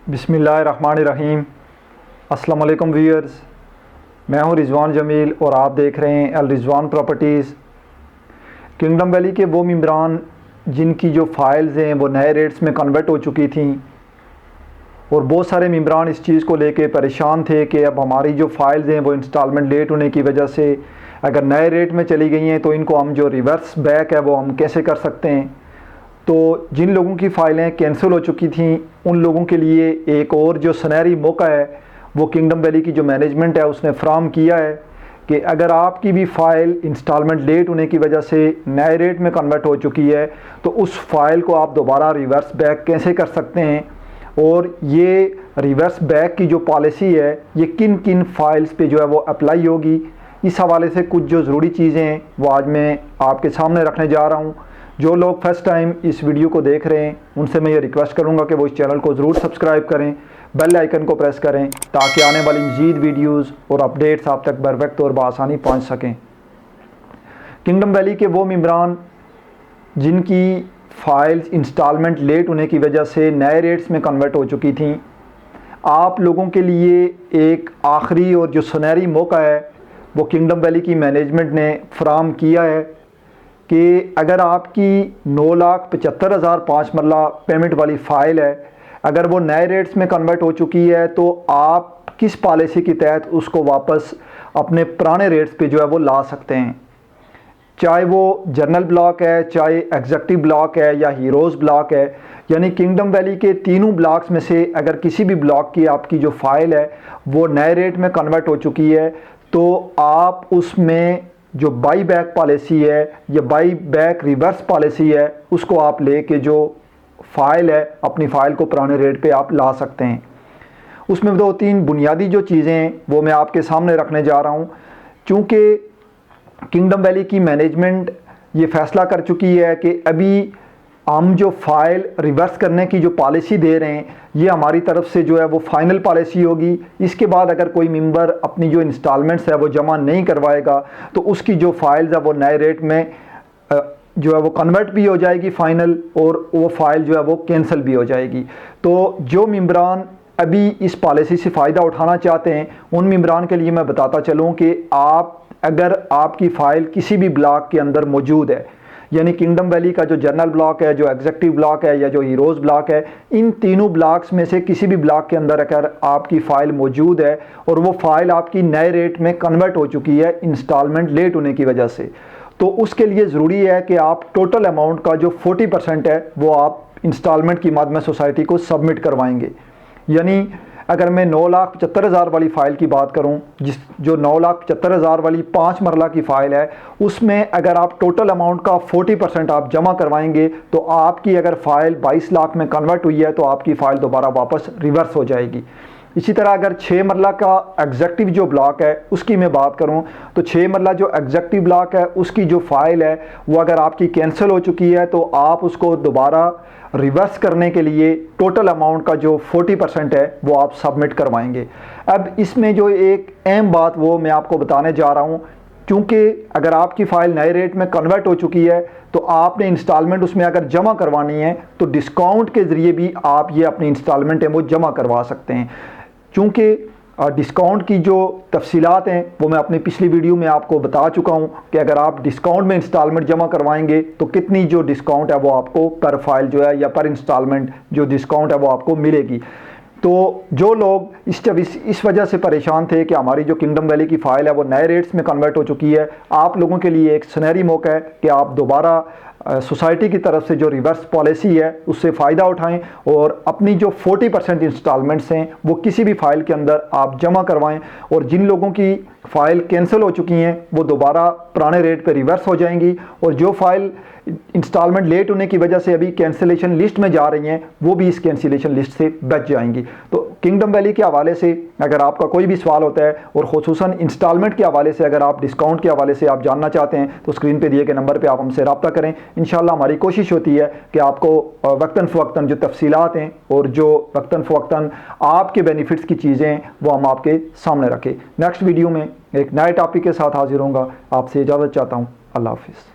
बिस्मिल्लाहिर्रहमानिर्रहीम। अस्सलाम वालेकुम व्यूअर्स, मैं हूं रिजवान जमील और आप देख रहे हैं अल रिजवान प्रॉपर्टीज़। किंगडम वैली के वो मेंबरान जिनकी जो फ़ाइल्स हैं वो नए रेट्स में कन्वर्ट हो चुकी थी और बहुत सारे मेंबरान इस चीज़ को लेके परेशान थे कि अब हमारी जो फ़ाइल्स हैं वो इंस्टॉलमेंट लेट होने की वजह से अगर नए रेट में चली गई हैं तो इनको हम जो रिवर्स बैक है वो हम कैसे कर सकते हैं। तो जिन लोगों की फ़ाइलें कैंसिल हो चुकी थी उन लोगों के लिए एक और जो सुनहरी मौका है वो किंगडम वैली की जो मैनेजमेंट है उसने फ्राहम किया है कि अगर आपकी भी फ़ाइल इंस्टॉलमेंट लेट होने की वजह से नए रेट में कन्वर्ट हो चुकी है तो उस फ़ाइल को आप दोबारा रिवर्स बैक कैसे कर सकते हैं और ये रिवर्स बैक की जो पॉलिसी है ये किन किन फ़ाइल्स पे जो है वो अप्लाई होगी। इस हवाले से कुछ जो ज़रूरी चीज़ें हैं वो आज मैं आपके सामने रखने जा रहा हूँ। जो लोग फर्स्ट टाइम इस वीडियो को देख रहे हैं उनसे मैं ये रिक्वेस्ट करूंगा कि वो इस चैनल को ज़रूर सब्सक्राइब करें, बेल आइकन को प्रेस करें ताकि आने वाली मज़ीद वीडियोस और अपडेट्स आप तक बर वक्त और बआसानी पहुंच सकें। किंगडम वैली के वो मेंबरान जिनकी फ़ाइल्स इंस्टॉलमेंट लेट होने की वजह से नए रेट्स में कन्वर्ट हो चुकी थी, आप लोगों के लिए एक आखिरी और जो सुनहरी मौका है वो किंगडम वैली की मैनेजमेंट ने फ्राहम किया है कि अगर आपकी 9,75,000 5 मरला पेमेंट वाली फ़ाइल है, अगर वो नए रेट्स में कन्वर्ट हो चुकी है तो आप किस पॉलिसी के तहत उसको वापस अपने पुराने रेट्स पे जो है वो ला सकते हैं। चाहे वो जर्नल ब्लॉक है, चाहे एग्जेक्टिव ब्लॉक है या हीरोज़ ब्लॉक है, यानी किंगडम वैली के तीनों ब्लॉक्स में से अगर किसी भी ब्लॉक की आपकी जो फ़ाइल है वो नए रेट में कन्वर्ट हो चुकी है तो आप उसमें जो बाई बैक पॉलिसी है या बाई बैक रिवर्स पॉलिसी है उसको आप लेके जो फ़ाइल है अपनी फ़ाइल को पुराने रेट पे आप ला सकते हैं। उसमें दो तीन बुनियादी जो चीज़ें हैं वो मैं आपके सामने रखने जा रहा हूँ। चूँकि किंगडम वैली की मैनेजमेंट ये फ़ैसला कर चुकी है कि अभी हम जो फ़ाइल रिवर्स करने की जो पॉलिसी दे रहे हैं ये हमारी तरफ से जो है वो फ़ाइनल पॉलिसी होगी। इसके बाद अगर कोई मेंबर अपनी जो इंस्टॉलमेंट्स है वो जमा नहीं करवाएगा तो उसकी जो फ़ाइल्स है वो नए रेट में जो है वो कन्वर्ट भी हो जाएगी फ़ाइनल और वो फ़ाइल जो है वो कैंसिल भी हो जाएगी। तो जो मेंबरान अभी इस पॉलिसी से फ़ायदा उठाना चाहते हैं उन मेंबरान के लिए मैं बताता चलूँ कि आप अगर आपकी फ़ाइल किसी भी ब्लॉक के अंदर मौजूद है, यानी किंगडम वैली का जो जर्नल ब्लॉक है, जो एग्जेक्टिव ब्लॉक है या जो हीरोज़ ब्लॉक है, इन तीनों ब्लॉक्स में से किसी भी ब्लॉक के अंदर अगर आपकी फ़ाइल मौजूद है और वो फ़ाइल आपकी नए रेट में कन्वर्ट हो चुकी है इंस्टॉलमेंट लेट होने की वजह से, तो उसके लिए ज़रूरी है कि आप टोटल अमाउंट का जो 40% है वो आप इंस्टॉलमेंट की मादमा सोसाइटी को सबमिट करवाएंगे। यानी अगर मैं 9,75,000 वाली फ़ाइल की बात करूं, जो 9,75,000 वाली 5 मरला की फ़ाइल है उसमें अगर आप टोटल अमाउंट का 40% आप जमा करवाएंगे तो आपकी अगर फ़ाइल 22 लाख में कन्वर्ट हुई है तो आपकी फ़ाइल दोबारा वापस रिवर्स हो जाएगी। इसी तरह अगर 6 मरला का एग्जेक्टिव जो ब्लॉक है उसकी मैं बात करूं तो 6 मरला जो एग्जेक्टिव ब्लॉक है उसकी जो फ़ाइल है वो अगर आपकी कैंसिल हो चुकी है तो आप उसको दोबारा रिवर्स करने के लिए टोटल अमाउंट का जो 40% है वो आप सबमिट करवाएंगे। अब इसमें जो एक अहम बात वो मैं आपको बताने जा रहा हूँ, क्योंकि अगर आपकी फ़ाइल नए रेट में कन्वर्ट हो चुकी है तो आपने इंस्टॉलमेंट उसमें अगर जमा करवानी है तो डिस्काउंट के ज़रिए भी आप ये अपनी इंस्टॉलमेंट है वो जमा करवा सकते हैं। चूँकि डिस्काउंट की जो तफसीलात हैं वो मैं अपनी पिछली वीडियो में आपको बता चुका हूं कि अगर आप डिस्काउंट में इंस्टॉलमेंट जमा करवाएंगे तो कितनी जो डिस्काउंट है वो आपको पर फाइल जो है या पर इंस्टॉलमेंट जो डिस्काउंट है वो आपको मिलेगी। तो जो लोग इस वजह से परेशान थे कि हमारी जो किंगडम वैली की फ़ाइल है वो नए रेट्स में कन्वर्ट हो चुकी है, आप लोगों के लिए एक सुनहरी मौका है कि आप दोबारा सोसाइटी की तरफ से जो रिवर्स पॉलिसी है उससे फ़ायदा उठाएं और अपनी जो 40% इंस्टॉलमेंट्स हैं वो किसी भी फ़ाइल के अंदर आप जमा करवाएं और जिन लोगों की फ़ाइल कैंसिल हो चुकी हैं वो दोबारा पुराने रेट पे रिवर्स हो जाएंगी और जो फ़ाइल इंस्टॉलमेंट लेट होने की वजह से अभी कैंसिलेशन लिस्ट में जा रही हैं वो भी इस कैंसिलेशन लिस्ट से बच जाएंगी। तो किंगडम वैली के हवाले से अगर आपका कोई भी सवाल होता है और ख़ुसूसन इंस्टॉलमेंट के हवाले से अगर आप डिस्काउंट के हवाले से आप जानना चाहते हैं तो स्क्रीन पे दिए गए नंबर पे आप हमसे रब्ता करें। इंशाल्लाह हमारी कोशिश होती है कि आपको वक्तन फ़वक्तन जो तफसीलात हैं और जो वक्तन फ़वक्तन आपके बेनिफिट्स की चीज़ें हैं वो हम आपके सामने रखें। नेक्स्ट वीडियो में एक नए टॉपिक के साथ हाजिर होऊंगा। आपसे इजाज़त चाहता हूँ। अल्लाह हाफ़िज़।